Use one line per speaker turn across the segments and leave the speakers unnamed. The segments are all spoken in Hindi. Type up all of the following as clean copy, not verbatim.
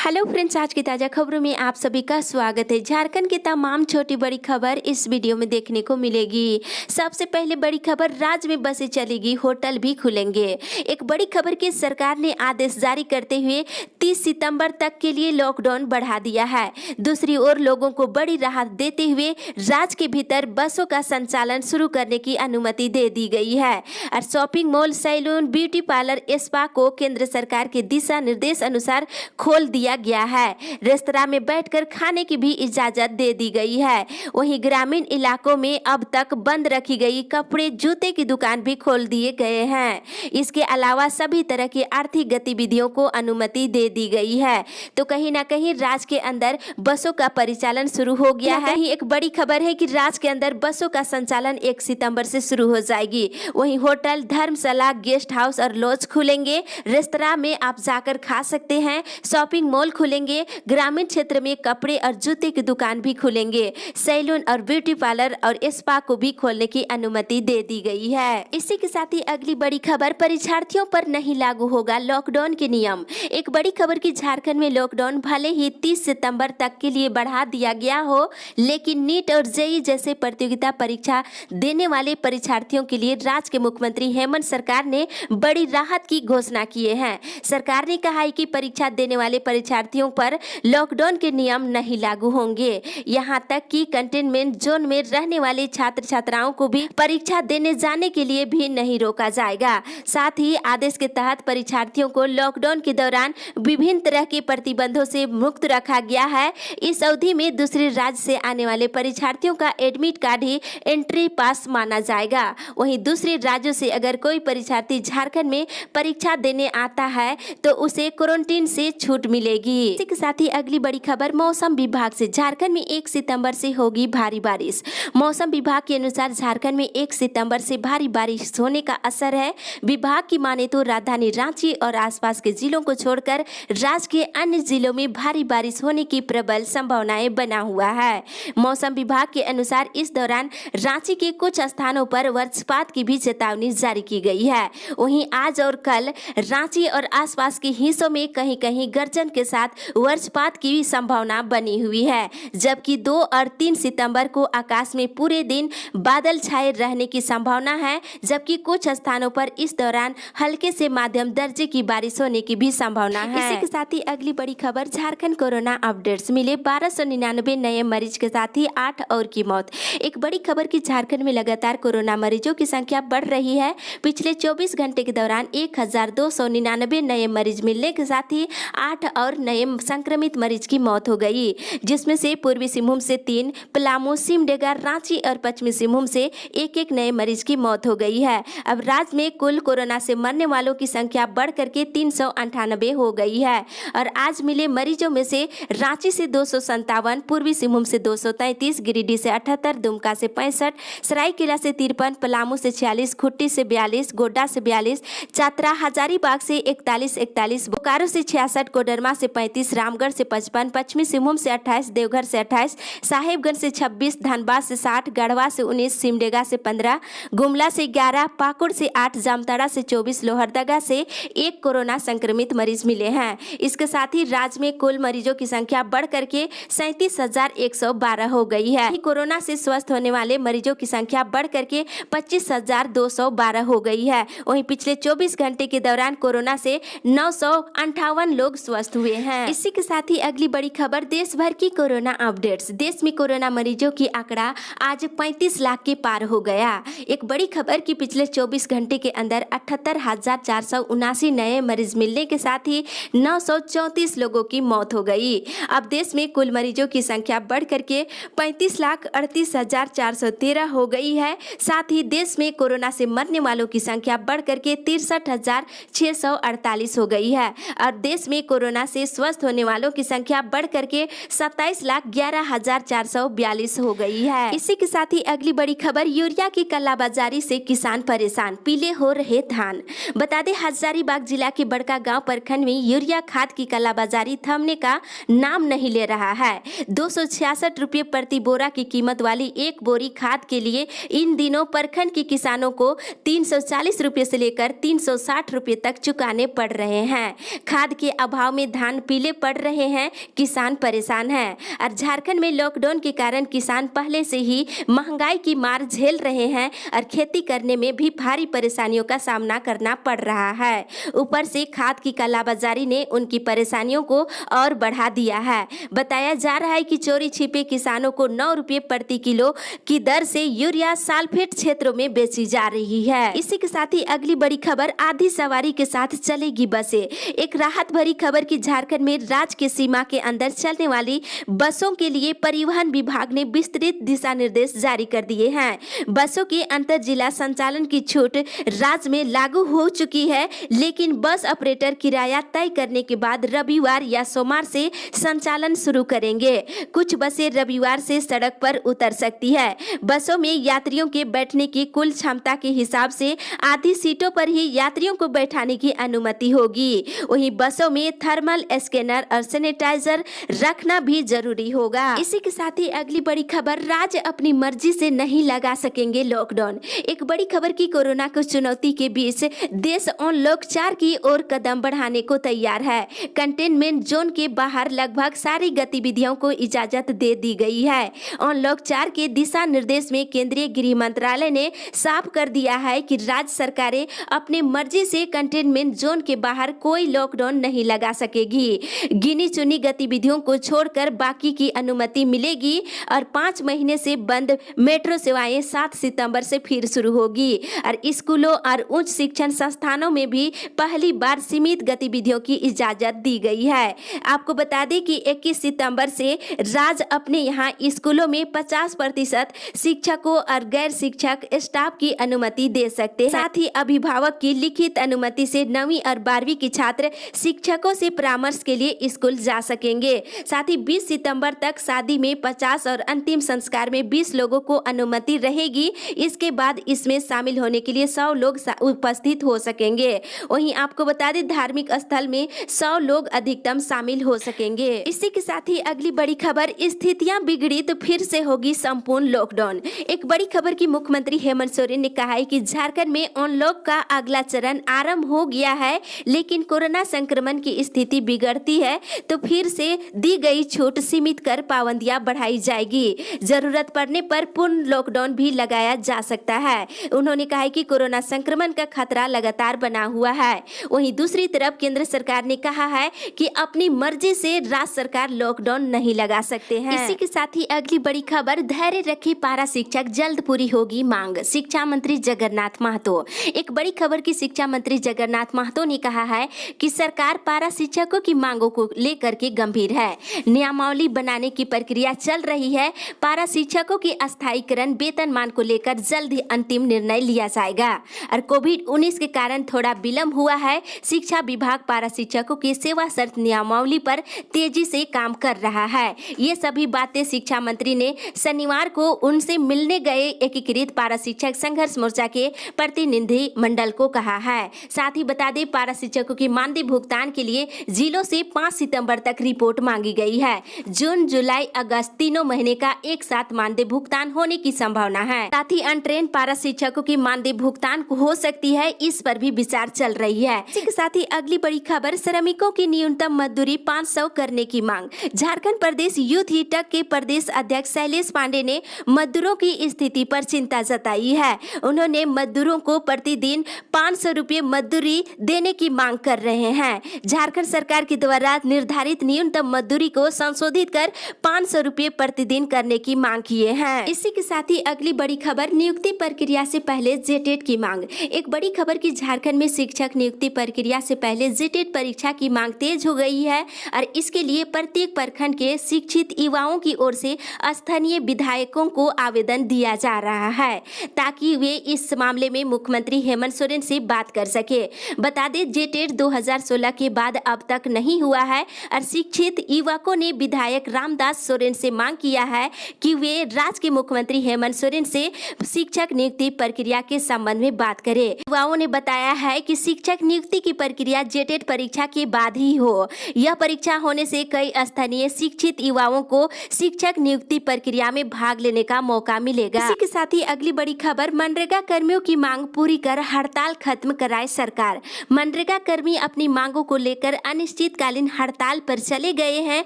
हेलो फ्रेंड्स, आज की ताज़ा खबरों में आप सभी का स्वागत है। झारखंड की तमाम छोटी बड़ी खबर इस वीडियो में देखने को मिलेगी। सबसे पहले बड़ी खबर, राज्य में बसें चलेगी, होटल भी खुलेंगे। एक बड़ी खबर की सरकार ने आदेश जारी करते हुए 30 सितंबर तक के लिए लॉकडाउन बढ़ा दिया है। दूसरी ओर लोगों को बड़ी राहत देते हुए राज्य के भीतर बसों का संचालन शुरू करने की अनुमति दे दी गई है। और shopping mall, salon, beauty parlour, spa को केंद्र सरकार के दिशा निर्देश अनुसार खोल दिया गया है। रेस्तरां में बैठकर खाने की भी इजाजत दे दी गई है। वहीं ग्रामीण इलाकों में अब तक बंद रखी गई कपड़े, जूते की दुकान भी खोल दिए गए हैं। इसके अलावा सभी तरह की आर्थिक गतिविधियों को अनुमति दे दी गई है। तो कहीं ना कहीं राज्य के अंदर बसों का परिचालन शुरू हो गया है। एक बड़ी खबर है कि राज्य के अंदर बसों का संचालन 1 सितंबर से शुरू हो जाएगी। वहीं होटल, धर्मशाला, गेस्ट हाउस और लॉज खुलेंगे। रेस्तरां में आप जाकर खा सकते हैं। शॉपिंग मॉल खुलेंगे। ग्रामीण क्षेत्र में कपड़े और जूते की दुकान भी खुलेंगे। सैलून और ब्यूटी पार्लर और स्पा को भी खोलने की अनुमति दे दी गई है। इसी के साथ ही अगली बड़ी खबर, परीक्षार्थियों पर नहीं लागू होगा लॉकडाउन के नियम। एक बड़ी खबर की झारखंड में लॉकडाउन भले ही 30 सितंबर तक के लिए बढ़ा दिया गया हो, लेकिन नीट और जेईई जैसे प्रतियोगिता परीक्षा देने वाले परीक्षार्थियों के लिए राज्य के मुख्यमंत्री हेमंत सरकार ने बड़ी राहत की घोषणा किए हैं। सरकार ने कहा है कि परीक्षा देने वाले परीक्षार्थियों पर लॉकडाउन के नियम नहीं लागू होंगे। यहां तक कि कंटेनमेंट जोन में रहने वाले छात्र छात्राओं को भी परीक्षा देने जाने के लिए भी नहीं रोका जाएगा। साथ ही आदेश के तहत परीक्षार्थियों को लॉकडाउन के दौरान विभिन्न तरह के प्रतिबंधों से मुक्त रखा गया है। इस अवधि में दूसरे राज्य से आने वाले परीक्षार्थियों का एडमिट कार्ड ही एंट्री पास माना जाएगा। वहीं दूसरे राज्यों से अगर कोई परीक्षार्थी झारखंड में परीक्षा देने आता है तो उसे क्वारंटीन से छूट मिलेगी। इसी के साथ ही अगली बड़ी खबर, मौसम विभाग से झारखंड में 1 सितंबर से होगी भारी बारिश। मौसम विभाग के अनुसार झारखंड में 1 सितंबर से भारी बारिश होने का असर है। विभाग की माने तो राजधानी रांची और आसपास के जिलों को छोड़कर राज्य के अन्य जिलों में भारी बारिश होने की प्रबल संभावनाएं बना हुआ है। मौसम विभाग के अनुसार इस दौरान रांची के कुछ स्थानों पर वज्रपात की भी चेतावनी जारी की गई है। वहीं आज और कल रांची और आसपास के हिस्सों में कहीं कहीं गर्जन के साथ वज्रपात की संभावना बनी हुई है। जबकि 2 और 3 सितंबर को आकाश में पूरे दिन बादल छाए रहने की संभावना है। जबकि कुछ स्थानों पर इस दौरान हल्के से माध्यम दर्जे की बारिश होने की भी संभावना है। इसी के साथ ही अगली बड़ी खबर, झारखंड कोरोना अपडेट्स मिले 1299 नए मरीज के साथ ही 8 और की मौत। एक बड़ी खबर की झारखंड में लगातार कोरोना मरीजों की संख्या बढ़ रही है। पिछले 24 घंटे के दौरान 1299 नए मरीज मिलने के साथ ही 8 और नए संक्रमित मरीज की मौत हो गई, जिसमें से पूर्वी सिंहभूम से 3, पलामू, सिमडेगा, रांची और पश्चिमी सिंहभूम से 1-1 नए मरीज की मौत हो गई है। अब राज्य में कुल कोरोना से मरने वालों की संख्या बढ़ करके 398 हो गई है। और आज मिले मरीजों में से रांची से 257, पूर्वी सिंहभूम से 233, गिरिडीह से 78, दुमका से 65, सरायकेला से 53, पलामू से 46, खुट्टी से 42, गोड्डा से 42, चतरा, हजारीबाग से 41, बोकारो से 66, कोडरमा से 35, रामगढ़ से 55, पश्चिमी सिंहभूम से 28, देवघर से 28, साहेबगंज से 26, धनबाद से 60, गढ़वा से 19, सिमडेगा से 15, गुमला से 11, पाकुड़ से 8, जामताड़ा से 24, लोहरदगा से 1 कोरोना संक्रमित मरीज मिले हैं। इसके साथ ही राज्य में कुल मरीजों की संख्या बढ़ करके 37,112 हो गई है। कोरोना से स्वस्थ होने वाले मरीजों की संख्या बढ़ करके 25,212 हो गई है। वहीं पिछले 24 घंटे के दौरान कोरोना से 958 लोग स्वस्थ हुए हैं। इसी के साथ ही अगली बड़ी खबर, देश भर की कोरोना अपडेट्स। देश में कोरोना मरीजों की आंकड़ा आज 35 लाख के पार हो गया। एक बड़ी खबर कि पिछले 24 घंटे के अंदर 78,479 नए मरीज मिलने के साथ ही 934 लोगों की मौत हो गई। अब देश में कुल मरीजों की संख्या बढ़ करके 35,38,413 हो गई है। साथ ही देश में कोरोना से मरने वालों की संख्या बढ़ करके 63,648 हो गई है। और देश में कोरोना से स्वस्थ होने वालों की संख्या बढ़ करके 27,11,442 हो गई है। इसी के साथ ही अगली बड़ी खबर, यूरिया की कालाबाजारी से किसान परेशान, पीले हो रहे धान। बता दें, हजारीबाग जिला के बड़का गांव प्रखंड में यूरिया खाद की कालाबाजारी थमने का नाम नहीं ले रहा है। 266 रुपये प्रति बोरा की कीमत वाली एक बोरी खाद के लिए इन दिनों प्रखंड के किसानों को 340 रुपये से लेकर 360 रुपये तक चुकाने पड़ रहे हैं। खाद के अभाव में धान आसमान पीले पड़ रहे हैं, किसान परेशान हैं। और झारखंड में लॉकडाउन के कारण किसान पहले से ही महंगाई की मार झेल रहे हैं और खेती करने में भी भारी परेशानियों का सामना करना पड़ रहा है। ऊपर से खाद की कालाबाजारी ने उनकी परेशानियों को और बढ़ा दिया है। बताया जा रहा है कि चोरी छिपे किसानों को 9 रुपये प्रति किलो की दर से यूरिया सल्फेट क्षेत्रों में बेची जा रही है। इसी के साथ ही अगली बड़ी खबर, आधी सवारी के साथ चलेगी बसें। एक राहत भरी खबर की झारखंड में राज्य के सीमा के अंदर चलने वाली बसों के लिए परिवहन विभाग ने विस्तृत दिशा निर्देश जारी कर दिए हैं। बसों के अंतर जिला संचालन की छूट राज्य में लागू हो चुकी है, लेकिन बस ऑपरेटर किराया तय करने के बाद रविवार या सोमवार से संचालन शुरू करेंगे। कुछ बसें रविवार से सड़क पर उतर सकती है। बसों में यात्रियों के बैठने की कुल क्षमता के हिसाब से आधी सीटों पर ही यात्रियों को बैठाने की अनुमति होगी। वहीं बसों में थर्मल स्कैनर और सैनिटाइजर रखना भी जरूरी होगा। इसी के साथ ही अगली बड़ी खबर, राज्य अपनी मर्जी से नहीं लगा सकेंगे लॉकडाउन। एक बड़ी खबर की कोरोना को चुनौती के बीच देश अनलॉक 4 की ओर कदम बढ़ाने को तैयार है। कंटेनमेंट जोन के बाहर लगभग सारी गतिविधियों को इजाजत दे दी गई है। अनलॉक 4 के दिशा निर्देश में केंद्रीय गृह मंत्रालय ने साफ कर दिया है कि राज्य सरकारें अपने मर्जी से कंटेनमेंट जोन के बाहर कोई लॉकडाउन नहीं लगा सकेगी। गिनी चुनी गतिविधियों को छोड़कर बाकी की अनुमति मिलेगी और 5 महीने से बंद मेट्रो सेवाएं 7 सितंबर से फिर शुरू होगी। और स्कूलों और उच्च शिक्षण संस्थानों में भी पहली बार सीमित गतिविधियों की इजाजत दी गई है। आपको बता दें कि 21 सितंबर से राज्य अपने यहाँ स्कूलों में 50% शिक्षकों और गैर शिक्षक स्टाफ की अनुमति दे सकते हैं। साथ ही अभिभावक की लिखित अनुमति से 9वीं और 12वीं की छात्र शिक्षकों से परामर्श के लिए स्कूल जा सकेंगे। साथ ही 20 सितंबर तक शादी में 50 और अंतिम संस्कार में 20 लोगों को अनुमति रहेगी। इसके बाद इसमें शामिल होने के लिए 100 लोग उपस्थित हो सकेंगे। वहीं आपको बता दें, धार्मिक स्थल में 100 लोग अधिकतम शामिल हो सकेंगे। इसी के साथ ही अगली बड़ी खबर, स्थितियां बिगड़ी तो फिर से होगी संपूर्ण लॉकडाउन। एक बड़ी खबर की मुख्यमंत्री हेमंत सोरेन ने कहा है कि झारखंड में अनलॉक का अगला चरण आरंभ हो गया है, लेकिन कोरोना संक्रमण की स्थिति बिगड़ती है तो फिर से दी गई छूट सीमित कर पाबंदियां बढ़ाई जाएगी। जरूरत पड़ने पर पूर्ण लॉकडाउन भी लगाया जा सकता है। उन्होंने कहा है कि कोरोना संक्रमण का खतरा लगातार बना हुआ है। वहीं दूसरी तरफ केंद्र सरकार ने कहा है कि अपनी मर्जी से राज्य सरकार लॉकडाउन नहीं लगा सकते हैं। इसी के साथ ही अगली बड़ी खबर, धैर्य रखे पारा शिक्षक, जल्द पूरी होगी मांग। शिक्षा मंत्री जगन्नाथ महतो। एक बड़ी खबर की शिक्षा मंत्री जगन्नाथ महतो ने कहा है कि सरकार पारा शिक्षकों की मांगों को लेकर के गंभीर है। नियमावली बनाने की प्रक्रिया चल रही है। पारा शिक्षकों के अस्थायीकरण वेतनमान को लेकर जल्द ही अंतिम निर्णय लिया जाएगा। और कोविड-19 के कारण थोड़ा विलंब हुआ है। शिक्षा विभाग पारा शिक्षकों की सेवा शर्त नियमावली पर तेजी से काम कर रहा है। ये सभी बातें शिक्षा मंत्री ने शनिवार को उनसे मिलने गए एकीकृत पारा शिक्षक संघर्ष मोर्चा के प्रतिनिधि मंडल को कहा है। साथ ही बता दें, पारा शिक्षकों की मानदेय भुगतान के लिए जिलों से 5 सितंबर तक रिपोर्ट मांगी गई है। जून, जुलाई, अगस्त तीनों महीने का एक साथ मानदेय भुगतान होने की संभावना है। साथ ही अनट्रेन पारा शिक्षकों की मानदेय भुगतान हो सकती है, इस पर भी विचार चल रही है। इसी के साथ ही अगली बड़ी खबर, श्रमिकों की न्यूनतम मजदूरी 500 करने की मांग। झारखंड प्रदेश यूथ हिटक के प्रदेश अध्यक्ष शैलेश पांडे ने मजदूरों की स्थिति पर चिंता जताई है। उन्होंने मजदूरों को प्रतिदिन 500 रुपये मजदूरी देने की मांग कर रहे हैं। झारखंड सरकार के द्वारा निर्धारित न्यूनतम मजदूरी को संशोधित कर 500 रुपये प्रतिदिन करने की मांग किए हैं। इसी के साथ ही अगली बड़ी खबर, नियुक्ति प्रक्रिया से पहले जेटेट की मांग। एक बड़ी खबर की झारखंड में शिक्षक नियुक्ति प्रक्रिया से पहले जेटेट परीक्षा की मांग तेज हो गई है और इसके लिए प्रत्येक प्रखंड के शिक्षित युवाओं की ओर से स्थानीय विधायकों को आवेदन दिया जा रहा है ताकि वे इस मामले में मुख्यमंत्री हेमंत सोरेन से बात कर सके। बता दें, जेटेट 2016 के बाद अब तक नहीं हुआ है और शिक्षित युवकों ने विधायक रामदास सोरेन से मांग किया है कि वे राज्य के मुख्यमंत्री हेमंत सोरेन से शिक्षक नियुक्ति प्रक्रिया के संबंध में बात करें। युवाओं ने बताया है कि शिक्षक नियुक्ति की प्रक्रिया जेटेट परीक्षा के बाद ही हो। यह परीक्षा होने से कई स्थानीय शिक्षित युवाओं को शिक्षक नियुक्ति प्रक्रिया में भाग लेने का मौका मिलेगा। इसी के साथ ही अगली बड़ी खबर, मनरेगा कर्मियों की मांग पूरी कर हड़ताल खत्म कराए सरकार। मनरेगा कर्मी अपनी मांगों को लेकर अनिश्चित अनिश्चितकालीन हड़ताल पर चले गए हैं,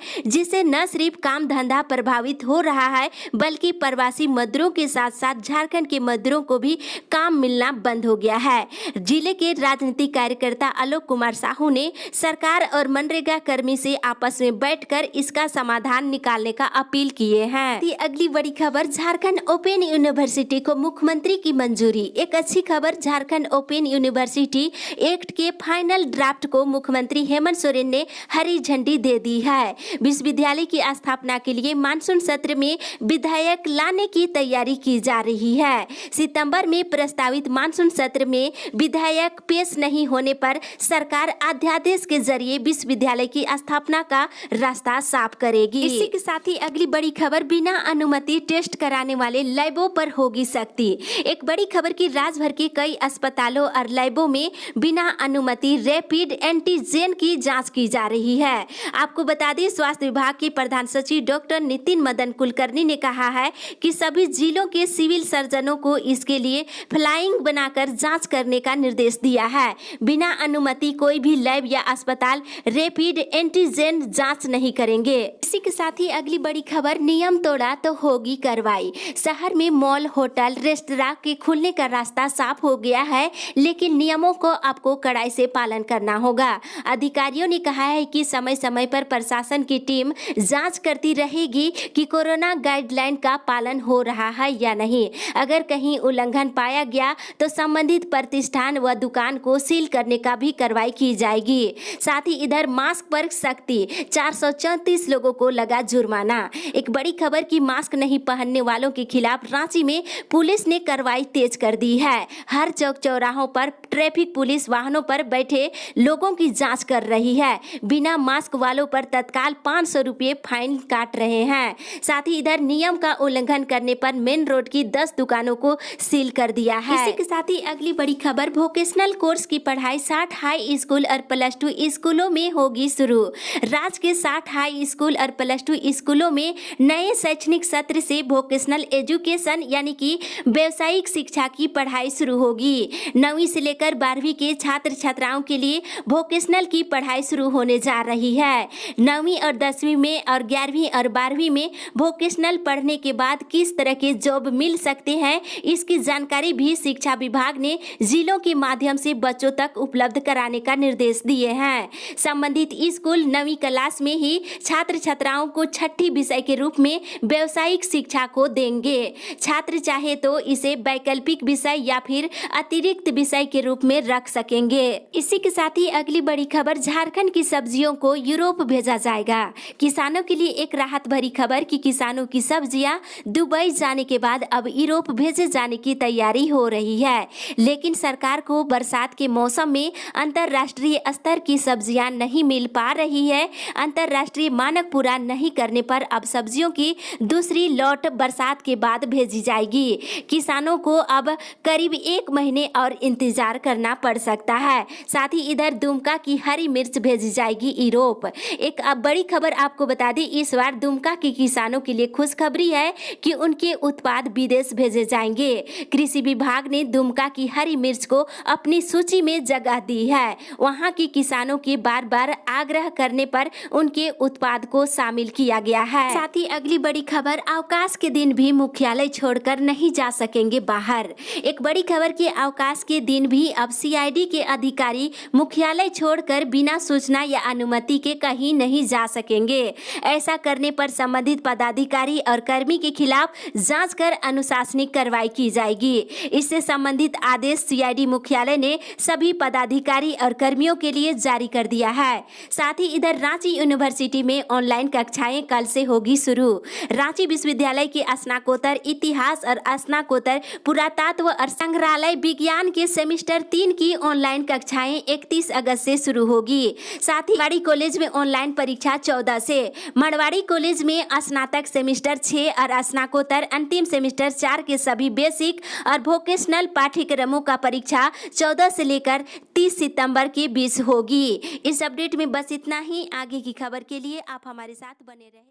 जिससे न सिर्फ काम धंधा प्रभावित हो रहा है बल्कि प्रवासी मजदूरों के साथ साथ झारखंड के मजदूरों को भी काम मिलना बंद हो गया है। जिले के राजनीतिक कार्यकर्ता आलोक कुमार साहू ने सरकार और मनरेगा कर्मी से आपस में बैठकर इसका समाधान निकालने का अपील किए हैं। अगली बड़ी खबर, झारखंड ओपन यूनिवर्सिटी को मुख्यमंत्री की मंजूरी। एक अच्छी खबर, झारखंड ओपन यूनिवर्सिटी एक्ट के फाइनल ड्राफ्ट को मुख्यमंत्री हेमंत सोरेन ने हरी झंडी दे दी है। विश्वविद्यालय की स्थापना के लिए मानसून सत्र में विधेयक लाने की तैयारी की जा रही है। सितंबर में प्रस्तावित मानसून सत्र में विधेयक पेश नहीं होने पर सरकार अध्यादेश के जरिए विश्वविद्यालय की स्थापना का रास्ता साफ करेगी। इसी के साथ ही अगली बड़ी खबर, बिना अनुमति टेस्ट कराने वाले लैबों पर होगी सख्ती। एक बड़ी खबर की राज्य भर के कई अस्पतालों और लैबों में बिना अनुमति रैपिड एंटीजन की जांच की जा रही है। आपको बता दें, स्वास्थ्य विभाग के प्रधान सचिव डॉक्टर नितिन मदन कुलकर्णी ने कहा है कि सभी जिलों के सिविल सर्जनों को इसके लिए फ्लाइंग बनाकर जांच करने का निर्देश दिया है। बिना अनुमति कोई भी लैब या अस्पताल रैपिड एंटीजन जांच नहीं करेंगे। इसी के साथ ही अगली बड़ी खबर, नियम तोड़ा तो होगी कार्रवाई। शहर में मॉल, होटल, रेस्तरां के खुलने का रास्ता साफ हो गया है, लेकिन नियमों को आपको कड़ाई से पालन करना होगा। अधिकारियों ने कहा है कि समय समय पर प्रशासन की टीम जांच करती रहेगी कि कोरोना गाइडलाइन का पालन हो रहा है या नहीं। अगर कहीं उल्लंघन पाया गया तो संबंधित प्रतिष्ठान व दुकान को सील करने का भी कार्रवाई की जाएगी। साथ ही इधर मास्क पर सख्ती, 434 लोगों को लगा जुर्माना। एक बड़ी खबर की मास्क नहीं पहनने वालों के खिलाफ रांची में पुलिस ने कार्रवाई तेज कर दी है। हर चौक चौराहों पर ट्रैफिक पुलिस वाहनों पर बैठे लोगों की जांच कर रही है। बिना मास्क वालों पर तत्काल 500 रुपये फाइन काट रहे हैं। साथ ही इधर नियम का उल्लंघन करने पर मेन रोड की 10 दुकानों को सील कर दिया है। इसी के साथ ही अगली बड़ी खबर, वोकेशनल कोर्स की पढ़ाई 60 हाई स्कूल और +2 स्कूलों में होगी शुरू। राज्य के 60 हाई स्कूल और +2 स्कूलों में नए शैक्षणिक सत्र से वोकेशनल एजुकेशन यानी कि व्यावसायिक शिक्षा की पढ़ाई शुरू होगी। 9वीं से लेकर 12वीं के छात्र छात्राओं के लिए वोकेशनल की पढ़ाई शुरू होने जा रही है। 9वीं और 10वीं में और 11वीं और 12वीं में वोकेशनल पढ़ने के बाद किस तरह के जॉब मिल सकते हैं, इसकी जानकारी भी शिक्षा विभाग ने जिलों के माध्यम से बच्चों तक उपलब्ध कराने का निर्देश दिए हैं। संबंधित स्कूल 9वीं क्लास में ही छात्र छात्राओं को छठी विषय के रूप में व्यावसायिक शिक्षा को देंगे। छात्र चाहे तो इसे वैकल्पिक विषय या फिर अतिरिक्त विषय के रूप में रख सकेंगे। इसी के साथ ही अगली बड़ी खबर, झारखंड की सब्जियों को यूरोप भेजा जाएगा। किसानों के लिए एक राहत भरी खबर कि किसानों की सब्जियां दुबई जाने के बाद अब यूरोप भेजे जाने की तैयारी हो रही है। लेकिन सरकार को बरसात के मौसम में अंतर्राष्ट्रीय स्तर की सब्जियां नहीं मिल पा रही है। अंतर्राष्ट्रीय मानक पूरा नहीं करने पर अब सब्जियों की दूसरी लॉट बरसात के बाद भेजी जाएगी। किसानों को अब करीब 1 महीने और इंतजार करना पड़ सकता है। साथ ही इधर दुमका की हरी मिर्च भेजी जाएगी यूरोप। एक अब बड़ी खबर आपको बता दें, इस बार दुमका के किसानों के लिए खुशखबरी है कि उनके उत्पाद विदेश भेजे जाएंगे। कृषि विभाग ने दुमका की हरी मिर्च को अपनी सूची में जगह दी है। वहां के किसानों के बार बार आग्रह करने पर उनके उत्पाद को शामिल किया गया है। साथ ही अगली बड़ी खबर, अवकाश के दिन भी मुख्यालय छोड़कर नहीं जा सकेंगे बाहर। एक बड़ी खबर कि अवकाश के दिन भी अब सीआईडी के अधिकारी मुख्यालय छोड़कर बिना सूचना या अनुमति के कहीं नहीं जा सकेंगे। ऐसा करने पर संबंधित पदाधिकारी और कर्मी के खिलाफ जांच कर अनुशासनिक कार्रवाई की जाएगी। इससे संबंधित आदेश सीआईडी मुख्यालय ने सभी पदाधिकारी और कर्मियों के लिए जारी कर दिया है। साथ ही इधर रांची यूनिवर्सिटी में ऑनलाइन कक्षाएं कल से होगी शुरू। रांची विश्वविद्यालय के स्नातकोत्तर इतिहास और स्नातकोत्तर पुरातत्व और संग्रहालय विज्ञान के सेमेस्टर 3 की ऑनलाइन कक्षाएं 31 अगस्त से शुरू होगी। साथ ही मरवाड़ी कॉलेज में ऑनलाइन परीक्षा 14 से। मरवाड़ी कॉलेज में स्नातक सेमेस्टर 6 और स्नातकोत्तर अंतिम सेमेस्टर 4 के सभी बेसिक और वोकेशनल पाठ्यक्रमों का परीक्षा 14 से लेकर 30 सितंबर के बीच होगी। इस अपडेट में बस इतना ही। आगे की खबर के लिए आप हमारे साथ बने रहें।